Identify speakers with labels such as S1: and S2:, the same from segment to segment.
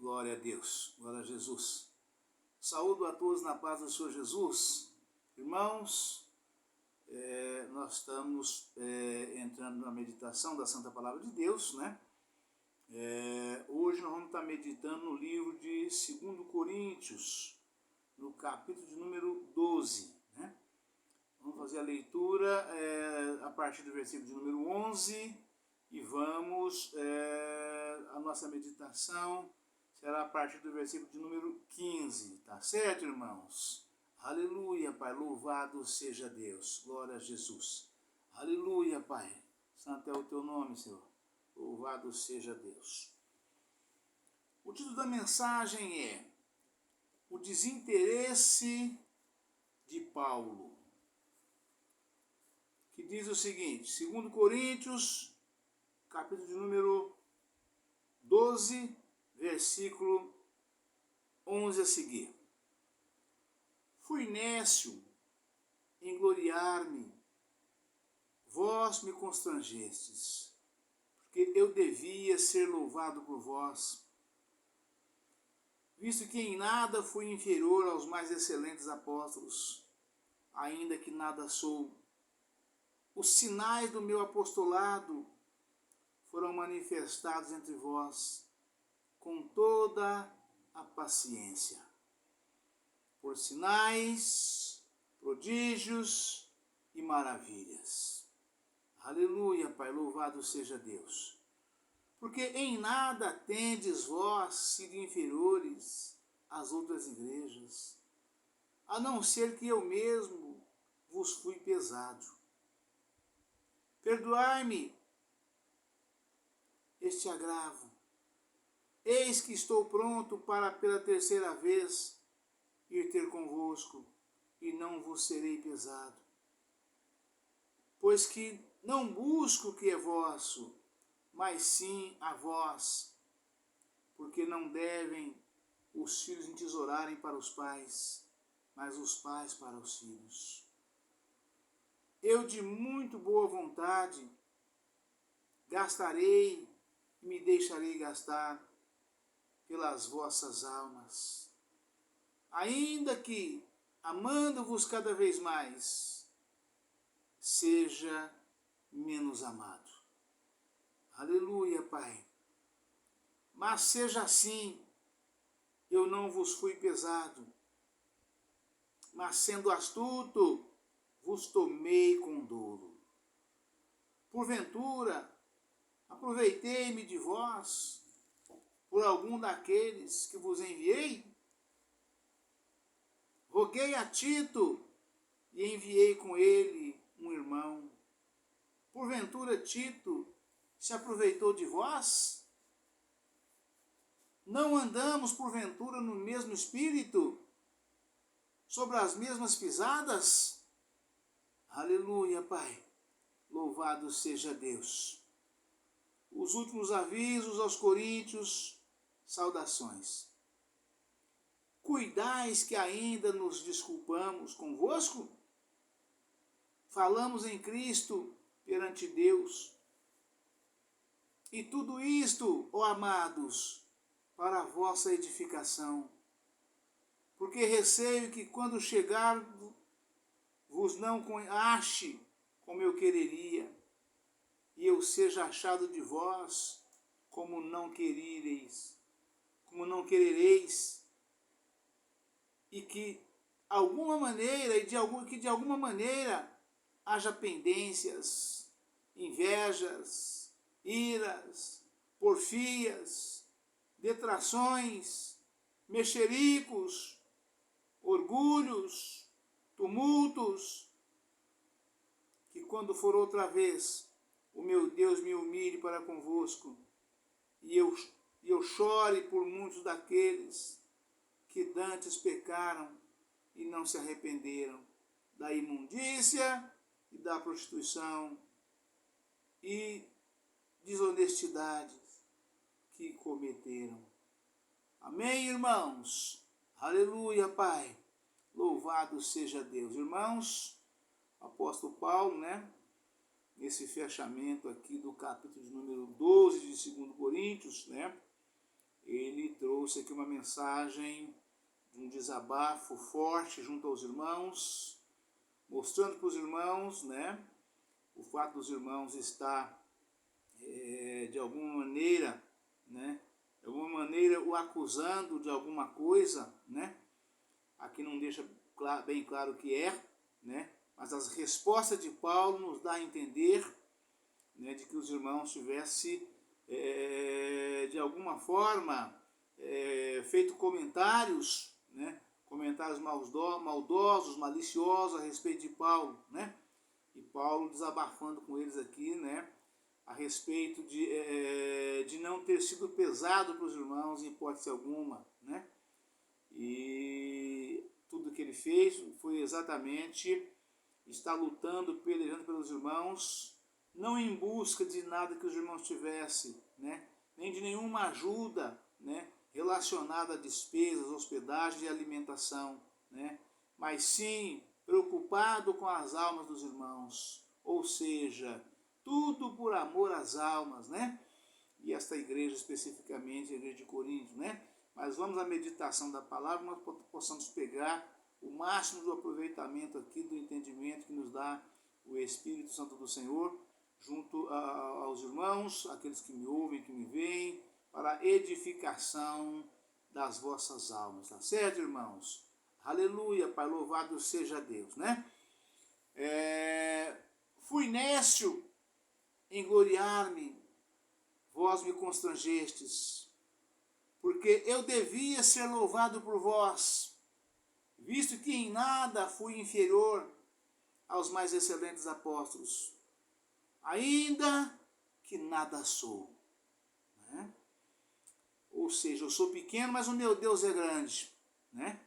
S1: Glória a Deus, glória a Jesus. Saúdo a todos na paz do Senhor Jesus. Irmãos, nós estamos entrando na meditação da Santa Palavra de Deus, né? Hoje nós vamos estar meditando no livro de 2 Coríntios, no capítulo de número 12, né? Vamos fazer a leitura a partir do versículo de número 11 e vamos, a nossa meditação será a partir do versículo de número 15, tá certo, irmãos? Aleluia, Pai, louvado seja Deus, glória a Jesus. Aleluia, Pai, santo é o teu nome, Senhor, louvado seja Deus. O título da mensagem é O Desinteresse de Paulo, que diz o seguinte, 2 Coríntios, capítulo de número 12, versículo 11 a seguir. Fui nécio em gloriar-me, vós me constrangestes, porque eu devia ser louvado por vós, visto que em nada fui inferior aos mais excelentes apóstolos, ainda que nada sou. Os sinais do meu apostolado foram manifestados entre vós com toda a paciência, por sinais, prodígios e maravilhas. Aleluia, Pai, louvado seja Deus. Porque em nada tendes vós sido inferiores às outras igrejas, a não ser que eu mesmo vos fui pesado. Perdoai-me este agravo. Eis que estou pronto para pela terceira vez ir ter convosco, e não vos serei pesado. Pois que não busco o que é vosso, mas sim a vós, porque não devem os filhos entesourarem para os pais, mas os pais para os filhos. Eu de muito boa vontade gastarei e me deixarei gastar pelas vossas almas, ainda que, amando-vos cada vez mais, seja menos amado. Aleluia, Pai. Mas seja assim, eu não vos fui pesado, mas sendo astuto, vos tomei com dolo. Porventura, aproveitei-me de vós por algum daqueles que vos enviei? Roguei a Tito e enviei com ele um irmão. Porventura Tito se aproveitou de vós? Não andamos porventura no mesmo espírito, sobre as mesmas pisadas? Aleluia, Pai, louvado seja Deus. Os últimos avisos aos coríntios, saudações. Cuidais que ainda nos desculpamos convosco? Falamos em Cristo perante Deus. E tudo isto, ó amados, para a vossa edificação. Porque receio que quando chegar vos não ache como eu quereria, e eu seja achado de vós como não querereis, e que alguma maneira, de alguma maneira haja pendências, invejas, iras, porfias, detrações, mexericos, orgulhos, tumultos, que quando for outra vez o meu Deus me humilhe para convosco, e eu chore por muitos daqueles que dantes pecaram e não se arrependeram da imundícia e da prostituição e desonestidade que cometeram. Amém, irmãos? Aleluia, Pai. Louvado seja Deus. Irmãos, apóstolo Paulo, né? Nesse fechamento aqui do capítulo de número 12 de 2 Coríntios, né? ele trouxe aqui uma mensagem de um desabafo forte junto aos irmãos, mostrando para os irmãos, né, o fato dos irmãos estar, de alguma maneira, né, o acusando de alguma coisa, né, aqui não deixa bem claro o que é, né, mas as respostas de Paulo nos dá a entender, né, de que os irmãos tivessem, de alguma forma, feito comentários, né, comentários maldosos, maliciosos a respeito de Paulo, né, e Paulo desabafando com eles aqui, né, a respeito de não ter sido pesado para os irmãos em hipótese alguma, né, e tudo que ele fez foi exatamente estar lutando, pelejando pelos irmãos, não em busca de nada que os irmãos tivessem, né, nem de nenhuma ajuda, né, relacionada a despesas, hospedagem e alimentação, né, mas sim preocupado com as almas dos irmãos, ou seja, tudo por amor às almas, né? E esta igreja especificamente, a igreja de Corinto, né? Mas vamos à meditação da palavra, nós possamos pegar o máximo do aproveitamento aqui, do entendimento que nos dá o Espírito Santo do Senhor, junto aos irmãos, aqueles que me ouvem, que me veem, para a edificação das vossas almas, tá certo, irmãos? Aleluia, Pai, louvado seja Deus, né? Fui nécio em gloriar-me, vós me constrangestes, porque eu devia ser louvado por vós, visto que em nada fui inferior aos mais excelentes apóstolos, ainda que nada sou, né? Ou seja, eu sou pequeno, mas o meu Deus é grande, né?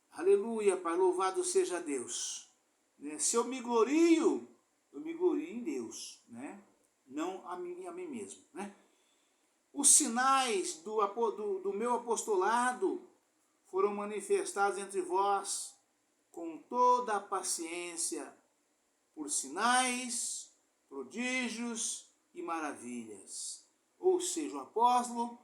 S1: Aleluia, Pai, louvado seja Deus. Se eu me glorio em Deus, né? Não a mim mesmo, né? Os sinais do meu apostolado foram manifestados entre vós com toda a paciência, por sinais, prodígios e maravilhas. Ou seja, o apóstolo,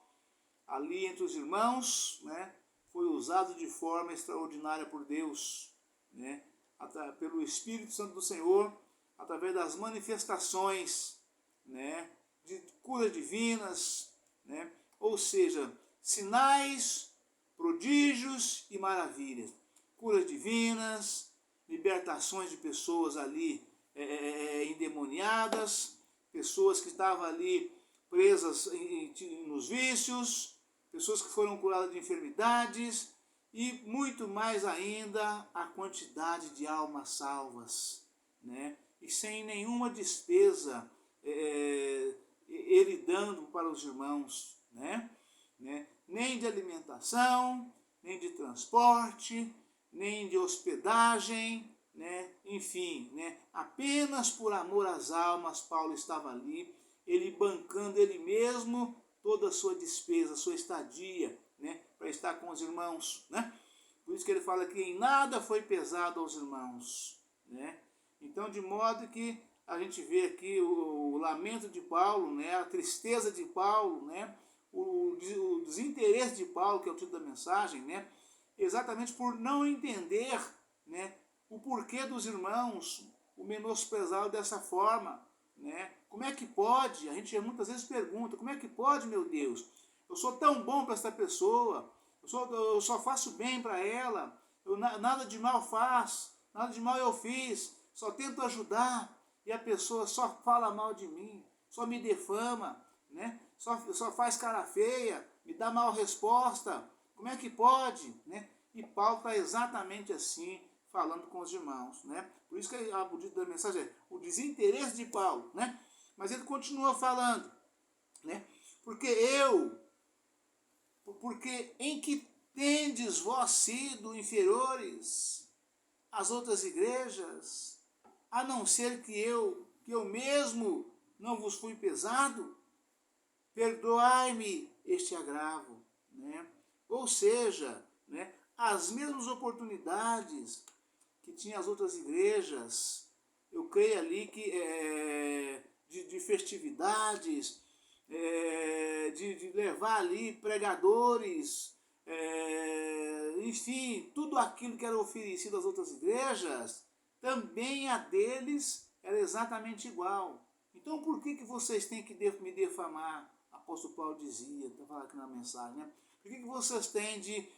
S1: ali entre os irmãos, né, foi usado de forma extraordinária por Deus, né, pelo Espírito Santo do Senhor, através das manifestações, né, de curas divinas, né, ou seja, sinais, prodígios e maravilhas, curas divinas, libertações de pessoas ali endemoniadas, pessoas que estavam ali presas nos vícios, pessoas que foram curadas de enfermidades e muito mais ainda a quantidade de almas salvas, né? E sem nenhuma despesa ele dando para os irmãos, né? Nem de alimentação, nem de transporte, nem de hospedagem, né? Enfim, né? Apenas por amor às almas, Paulo estava ali, ele bancando ele mesmo toda a sua despesa, a sua estadia, né? Para estar com os irmãos, né? Por isso que ele fala que em nada foi pesado aos irmãos, né? Então, de modo que a gente vê aqui o lamento de Paulo, né? A tristeza de Paulo, né? O desinteresse de Paulo, que é o título da mensagem, né? Exatamente por não entender, né, o porquê dos irmãos o menosprezá-lo dessa forma, né? Como é que pode? A gente muitas vezes pergunta, como é que pode, meu Deus? Eu sou tão bom para essa pessoa, eu só faço bem para ela, nada de mal faz, nada de mal eu fiz, só tento ajudar e a pessoa só fala mal de mim, só me defama, né? Só faz cara feia, me dá mal resposta. Como é que pode, né? E Paulo está exatamente assim, falando com os irmãos, né? Por isso que o título da mensagem é o desinteresse de Paulo, né? Mas ele continua falando, né? Porque em que tendes vós sido inferiores às outras igrejas, a não ser que eu mesmo não vos fui pesado? Perdoai-me este agravo, né? Ou seja, né, as mesmas oportunidades que tinham as outras igrejas, eu creio ali que de festividades, de levar ali pregadores, enfim, tudo aquilo que era oferecido às outras igrejas, também a deles era exatamente igual. Então por que vocês têm que me defamar? O apóstolo Paulo dizia, está falando aqui na mensagem, né? Por que vocês têm de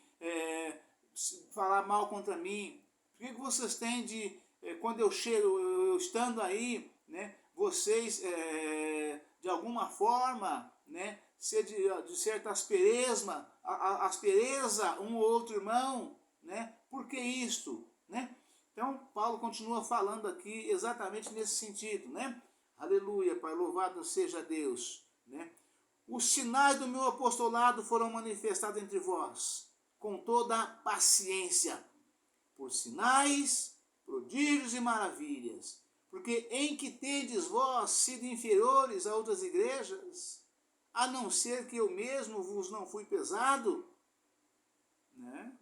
S1: falar mal contra mim? Por que vocês têm de, quando eu chego, eu estando aí, né, vocês de alguma forma, né, ser de certa aspereza um ou outro irmão, né? Por que isto, né? Então Paulo continua falando aqui exatamente nesse sentido, né? Aleluia, Pai, louvado seja Deus, né? Os sinais do meu apostolado foram manifestados entre vós, com toda a paciência, por sinais, prodígios e maravilhas, porque em que tendes vós sido inferiores a outras igrejas, a não ser que eu mesmo vos não fui pesado, né?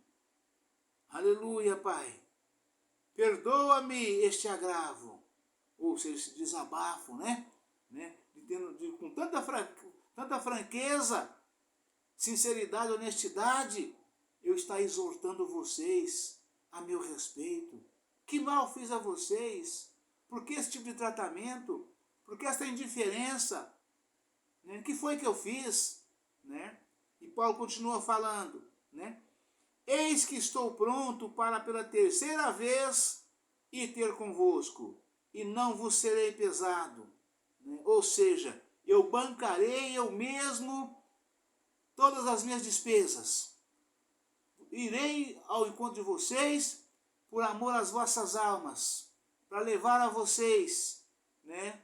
S1: Aleluia, Pai. Perdoa-me este agravo, ou seja, esse desabafo, né? Com tanta franqueza, sinceridade, honestidade, eu estou exortando vocês a meu respeito. Que mal fiz a vocês? Por que esse tipo de tratamento? Por que essa indiferença? Né? O que foi que eu fiz? Né? E Paulo continua falando, né? Eis que estou pronto para pela terceira vez ir ter convosco, e não vos serei pesado. Né? Ou seja, eu bancarei eu mesmo todas as minhas despesas. Irei ao encontro de vocês por amor às vossas almas, para levar a vocês, né,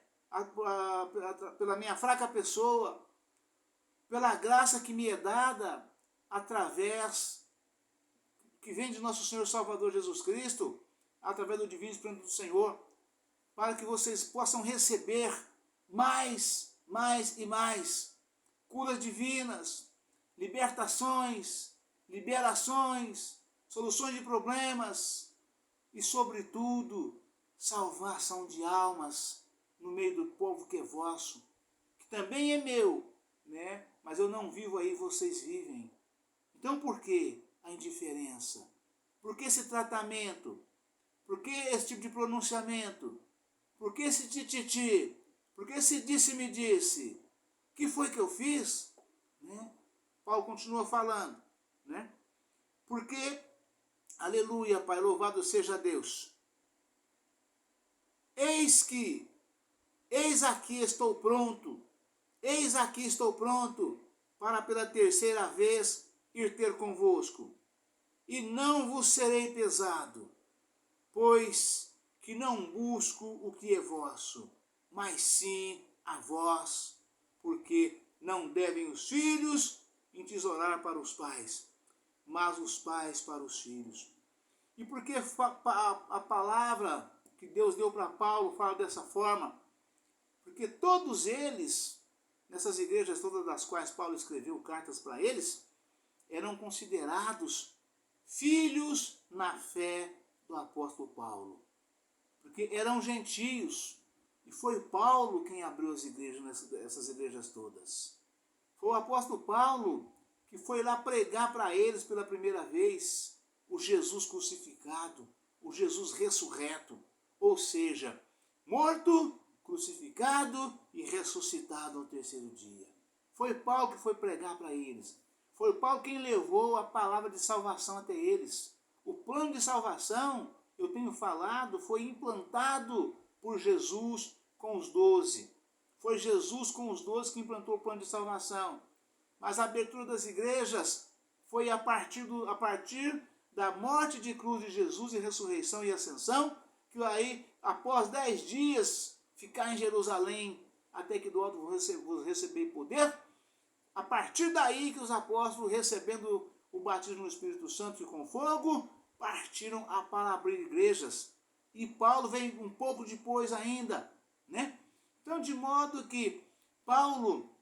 S1: pela minha fraca pessoa, pela graça que me é dada através, que vem de nosso Senhor Salvador Jesus Cristo, através do divino Espírito do Senhor, para que vocês possam receber mais e mais curas divinas, libertações, liberações, soluções de problemas e, sobretudo, salvação de almas no meio do povo que é vosso, que também é meu, né? Mas eu não vivo aí, vocês vivem. Então por que a indiferença? Por que esse tratamento? Por que esse tipo de pronunciamento? Por que esse tititi? Por que esse disse-me-disse? O que foi que eu fiz? Né? Paulo continua falando, né? Porque, aleluia, Pai, louvado seja Deus. Eis aqui estou pronto para pela terceira vez ir ter convosco, e não vos serei pesado, pois que não busco o que é vosso, mas sim a vós, porque não devem os filhos entesourar para os pais, mas os pais para os filhos. E por que a palavra que Deus deu para Paulo fala dessa forma? Porque todos eles, nessas igrejas todas das quais Paulo escreveu cartas para eles, eram considerados filhos na fé do apóstolo Paulo. Porque eram gentios. E foi Paulo quem abriu as igrejas, essas igrejas todas. Foi o apóstolo Paulo que foi lá pregar para eles pela primeira vez o Jesus crucificado, o Jesus ressurreto. Ou seja, morto, crucificado e ressuscitado ao terceiro dia. Foi Paulo que foi pregar para eles. Foi Paulo quem levou a palavra de salvação até eles. O plano de salvação, eu tenho falado, foi implantado por Jesus com os 12. Foi Jesus com os 12 que implantou o plano de salvação. Mas a abertura das igrejas foi a partir da morte de cruz de Jesus e ressurreição e ascensão, que aí, após 10 dias, ficar em Jerusalém, até que do alto vos receber poder. A partir daí que os apóstolos, recebendo o batismo no Espírito Santo e com fogo, partiram para abrir igrejas. E Paulo vem um pouco depois ainda, né? Então, de modo que Paulo,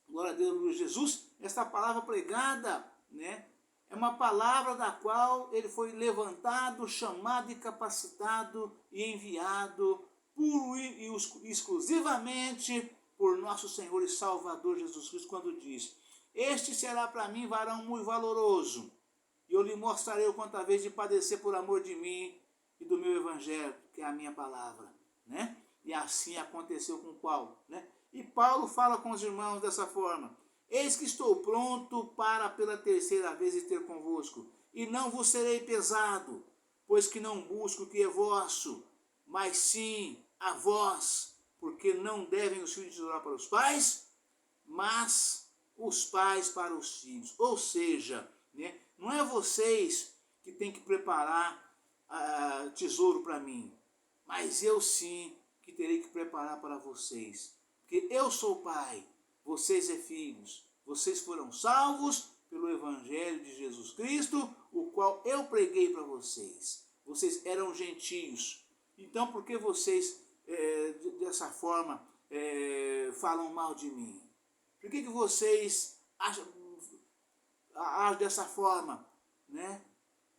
S1: glória a Deus, Jesus, esta palavra pregada, né, é uma palavra da qual ele foi levantado, chamado e capacitado e enviado puro e exclusivamente por nosso Senhor e Salvador Jesus Cristo, quando diz: este será para mim varão muito valoroso, e eu lhe mostrarei o quanto vez de padecer por amor de mim e do meu evangelho, que é a minha palavra, né? E assim aconteceu com Paulo, né? E Paulo fala com os irmãos dessa forma: eis que estou pronto para pela terceira vez ter convosco, e não vos serei pesado, pois que não busco o que é vosso, mas sim a vós, porque não devem os filhos orar para os pais, mas os pais para os filhos. Ou seja, né, não é vocês que tem que preparar tesouro para mim, mas eu sim que terei que preparar para vocês. Porque eu sou pai, vocês é filhos, vocês foram salvos pelo Evangelho de Jesus Cristo, o qual eu preguei para vocês. Vocês eram gentios, então por que vocês dessa forma falam mal de mim? Por que vocês agem dessa forma, né?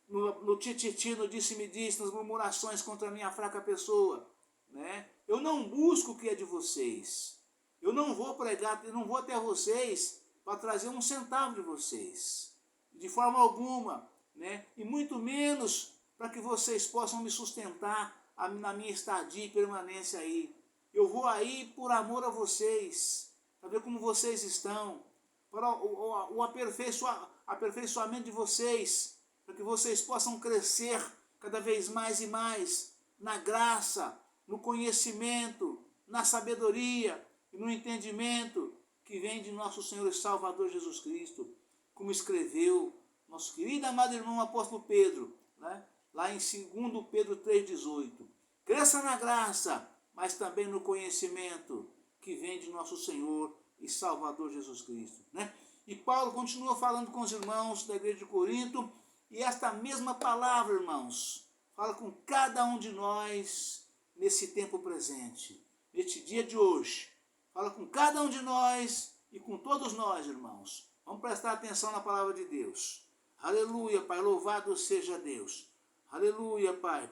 S1: No tititi, no disse-me-disse, nas murmurações contra a minha fraca pessoa, né? Eu não busco o que é de vocês. Eu não vou pregar, eu não vou até vocês para trazer um centavo de vocês, de forma alguma, né? E muito menos para que vocês possam me sustentar na minha estadia e permanência aí. Eu vou aí por amor a vocês, para ver como vocês estão, para o aperfeiçoamento de vocês, para que vocês possam crescer cada vez mais e mais na graça, no conhecimento, na sabedoria e no entendimento que vem de nosso Senhor e Salvador Jesus Cristo, como escreveu nosso querido amado irmão apóstolo Pedro, né? Lá em 2 Pedro 3,18. Cresça na graça, mas também no conhecimento que vem de nosso Senhor e Salvador Jesus Cristo, né? E Paulo continua falando com os irmãos da igreja de Corinto, e esta mesma palavra, irmãos, fala com cada um de nós nesse tempo presente, neste dia de hoje. Fala com cada um de nós e com todos nós, irmãos. Vamos prestar atenção na palavra de Deus. Aleluia, Pai, louvado seja Deus. Aleluia, Pai.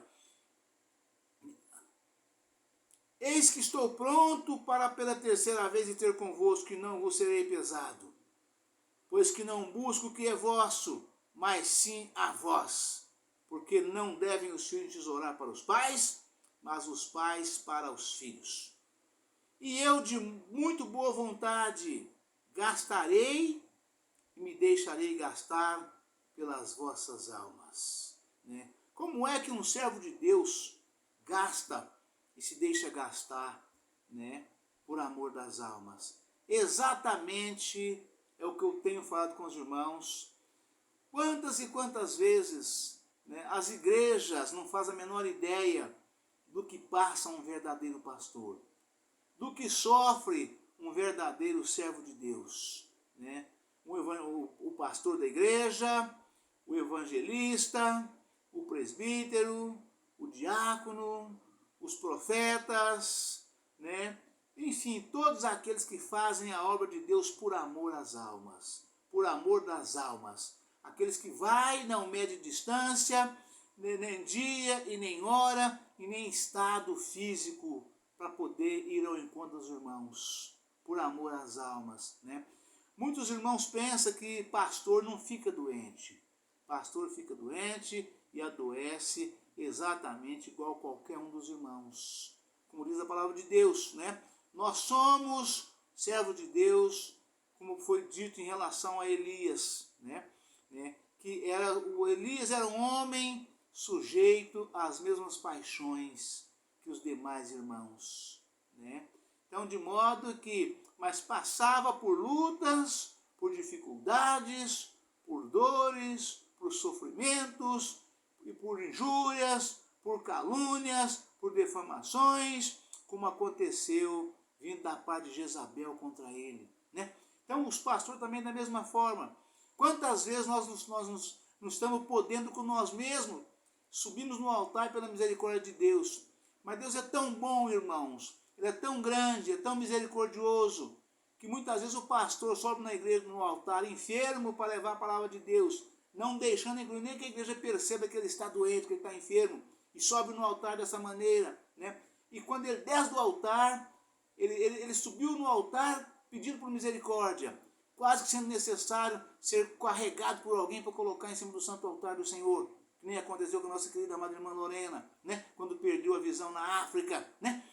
S1: Eis que estou pronto para pela terceira vez ter convosco, e não vos serei pesado, pois que não busco o que é vosso, mas sim a vós, porque não devem os filhos tesourar para os pais, mas os pais para os filhos. E eu de muito boa vontade gastarei e me deixarei gastar pelas vossas almas, né? Como é que um servo de Deus gasta e se deixa gastar, né, por amor das almas? Exatamente é o que eu tenho falado com os irmãos. Quantas e quantas vezes, né, as igrejas não fazem a menor ideia do que passa um verdadeiro pastor, do que sofre um verdadeiro servo de Deus, né? O pastor da igreja, o evangelista, o presbítero, o diácono, os profetas, né? Enfim, todos aqueles que fazem a obra de Deus por amor às almas, por amor das almas. Aqueles que vai, não mede distância, nem dia e nem hora, e nem estado físico para poder ir ao encontro dos irmãos, por amor às almas, né? Muitos irmãos pensam que pastor não fica doente. Pastor fica doente e adoece exatamente igual qualquer um dos irmãos. Como diz a palavra de Deus, né? Nós somos servos de Deus, como foi dito em relação a Elias, né? Que o Elias era um homem sujeito às mesmas paixões que os demais irmãos, né? Então, de modo que, mas passava por lutas, por dificuldades, por dores, por sofrimentos, e por injúrias, por calúnias, por defamações, como aconteceu vindo da parte de Jezabel contra ele, né? Então, os pastores também da mesma forma. Quantas vezes nós não estamos podendo com nós mesmos, subimos no altar pela misericórdia de Deus. Mas Deus é tão bom, irmãos, Ele é tão grande, é tão misericordioso, que muitas vezes o pastor sobe na igreja, no altar, enfermo, para levar a palavra de Deus, não deixando nem que a igreja perceba que ele está doente, que ele está enfermo, e sobe no altar dessa maneira, né? E quando ele desce do altar, Ele subiu no altar pedindo por misericórdia, quase que sendo necessário ser carregado por alguém para colocar em cima do santo altar do Senhor, que nem aconteceu com a nossa querida amada irmã Lorena, né? Quando perdeu a visão na África, né?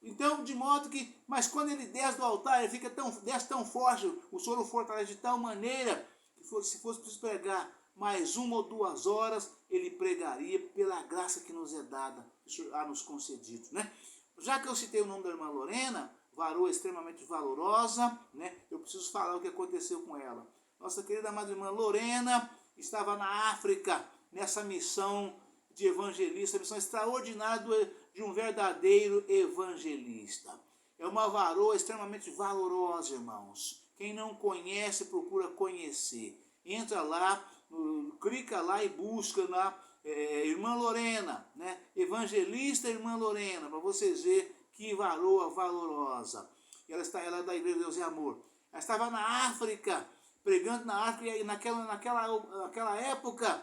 S1: Então, de modo que, mas quando ele desce do altar, ele desce tão forte, o Senhor o fortalece de tal maneira, que se fosse preciso pregar mais 1 ou 2 horas, ele pregaria pela graça que nos é dada, a nos concedido, né? Já que eu citei o nome da irmã Lorena, varoa extremamente valorosa, né? Eu preciso falar o que aconteceu com ela. Nossa querida amada irmã Lorena estava na África, nessa missão de evangelista, missão extraordinária de um verdadeiro evangelista. É uma varoa extremamente valorosa, irmãos. Quem não conhece, procura conhecer. Entra lá, clica lá e busca lá, irmã Lorena, né? Evangelista irmã Lorena, para vocês verem que varoa valorosa. Ela é da Igreja de Deus e Amor. Ela estava na África, pregando na África, e naquela época,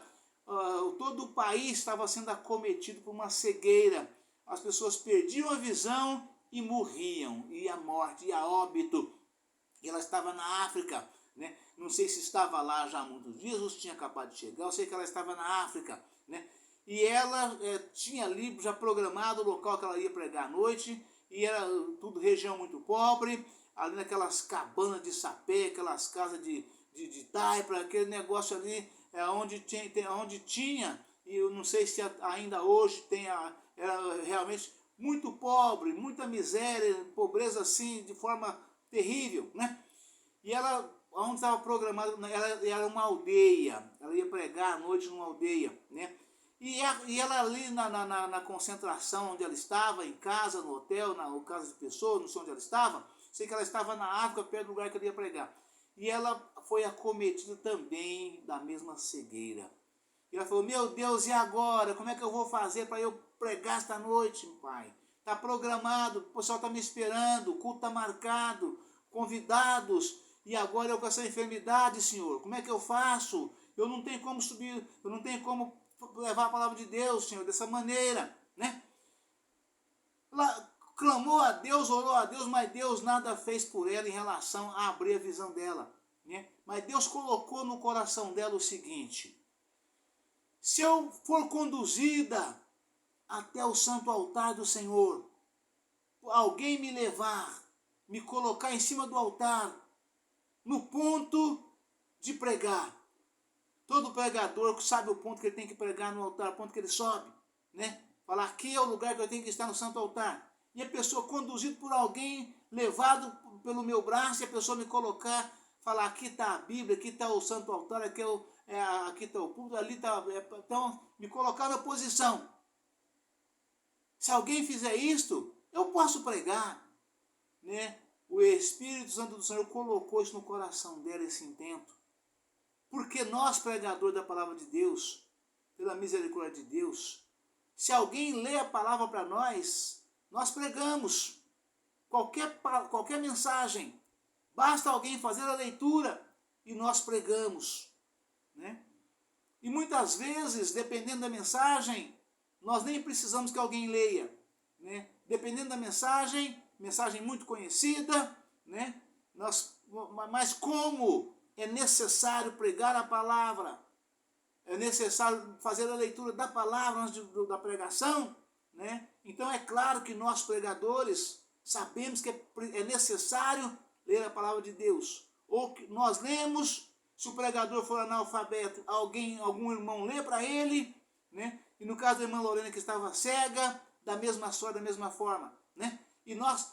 S1: todo o país estava sendo acometido por uma cegueira. As pessoas perdiam a visão e morriam, e a morte, e a óbito. E ela estava na África, né? Não sei se estava lá já há muitos dias, ou se tinha acabado de chegar, eu sei que ela estava na África, né? E ela tinha ali já programado o local que ela ia pregar à noite, e era tudo região muito pobre, ali naquelas cabanas de sapé, aquelas casas de taipa, aquele negócio ali, onde tinha, e eu não sei se ainda hoje tem, era realmente muito pobre, muita miséria, pobreza assim, de forma terrível, né? E ela, onde estava programada, ela era uma aldeia, ela ia pregar à noite numa aldeia, né? E ela ali na concentração onde ela estava, em casa, no hotel, na casa de pessoas, não sei onde ela estava, sei que ela estava na África, perto do lugar que ela ia pregar. E ela foi acometida também da mesma cegueira. E ela falou, meu Deus, e agora? Como é que eu vou fazer para eu pregar esta noite, pai? Está programado, o pessoal está me esperando, o culto está marcado, convidados, e agora eu com essa enfermidade, Senhor, como é que eu faço? Eu não tenho como subir, eu não tenho como levar a palavra de Deus, Senhor, dessa maneira, né? Ela clamou a Deus, orou a Deus, mas Deus nada fez por ela em relação a abrir a visão dela, né? Mas Deus colocou no coração dela o seguinte: se eu for conduzida até o santo altar do Senhor, alguém me levar, me colocar em cima do altar, no ponto de pregar. Todo pregador sabe o ponto que ele tem que pregar no altar, o ponto que ele sobe, né? Falar, aqui é o lugar que eu tenho que estar no santo altar. E a pessoa conduzida por alguém, levado pelo meu braço, e a pessoa me colocar, falar, aqui está a Bíblia, aqui está o santo altar, aqui está o púlpito, ali está... Então, me colocar na posição. Se alguém fizer isto, eu posso pregar, né? O Espírito Santo do Senhor colocou isso no coração dela, esse intento. Porque nós, pregadores da palavra de Deus, pela misericórdia de Deus, se alguém lê a palavra para nós, nós pregamos qualquer mensagem. Basta alguém fazer a leitura e nós pregamos, né? E muitas vezes, dependendo da mensagem, nós nem precisamos que alguém leia, né? Dependendo da mensagem muito conhecida, né? Mas como é necessário pregar a palavra, é necessário fazer a leitura da palavra antes da pregação, né? Então é claro que nós pregadores sabemos que é necessário ler a palavra de Deus. Ou que nós lemos, se o pregador for analfabeto, algum irmão lê para ele, né? E no caso da irmã Lorena, que estava cega, da mesma sorte, da mesma forma, né? E nós,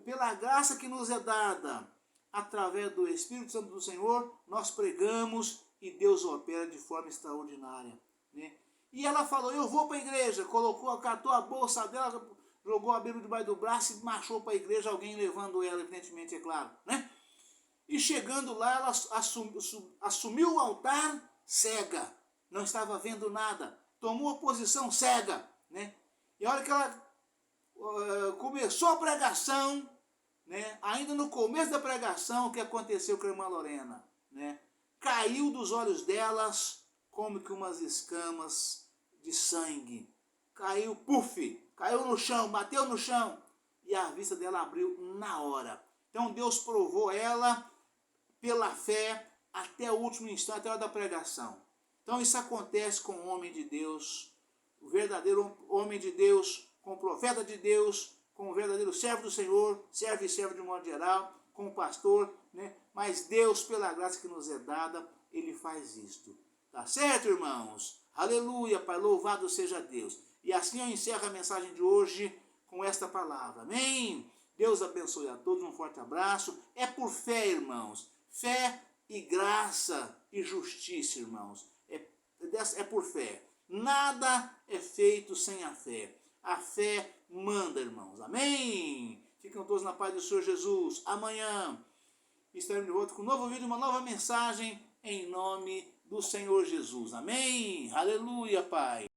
S1: pela graça que nos é dada, através do Espírito Santo do Senhor, nós pregamos e Deus opera de forma extraordinária, né? E ela falou, eu vou para a igreja, catou a bolsa dela, jogou a Bíblia debaixo do braço e marchou para a igreja, alguém levando ela, evidentemente, é claro, né? E chegando lá, ela assumiu o altar cega, não estava vendo nada, tomou a posição cega, né? E a hora que ela começou a pregação, né? Ainda no começo da pregação, o que aconteceu com a irmã Lorena, né? Caiu dos olhos delas como que umas escamas de sangue. Caiu, puf, caiu no chão, bateu no chão. e a vista dela abriu na hora. Então Deus provou ela pela fé até o último instante, até a hora da pregação. Então isso acontece com o homem de Deus, o verdadeiro homem de Deus, com o profeta de Deus, com o verdadeiro servo do Senhor, servo e servo de um modo geral, com o pastor, né? Mas Deus, pela graça que nos é dada, Ele faz isto. Tá certo, irmãos? Aleluia, Pai, louvado seja Deus. E assim eu encerro a mensagem de hoje com esta palavra. Amém? Deus abençoe a todos, um forte abraço. É por fé, irmãos. Fé e graça e justiça, irmãos. É por fé. Nada é feito sem a fé. A fé manda, irmãos. Amém? Ficam todos na paz do Senhor Jesus. Amanhã estaremos de volta com um novo vídeo, uma nova mensagem em nome do Senhor Jesus. Amém? Aleluia, Pai.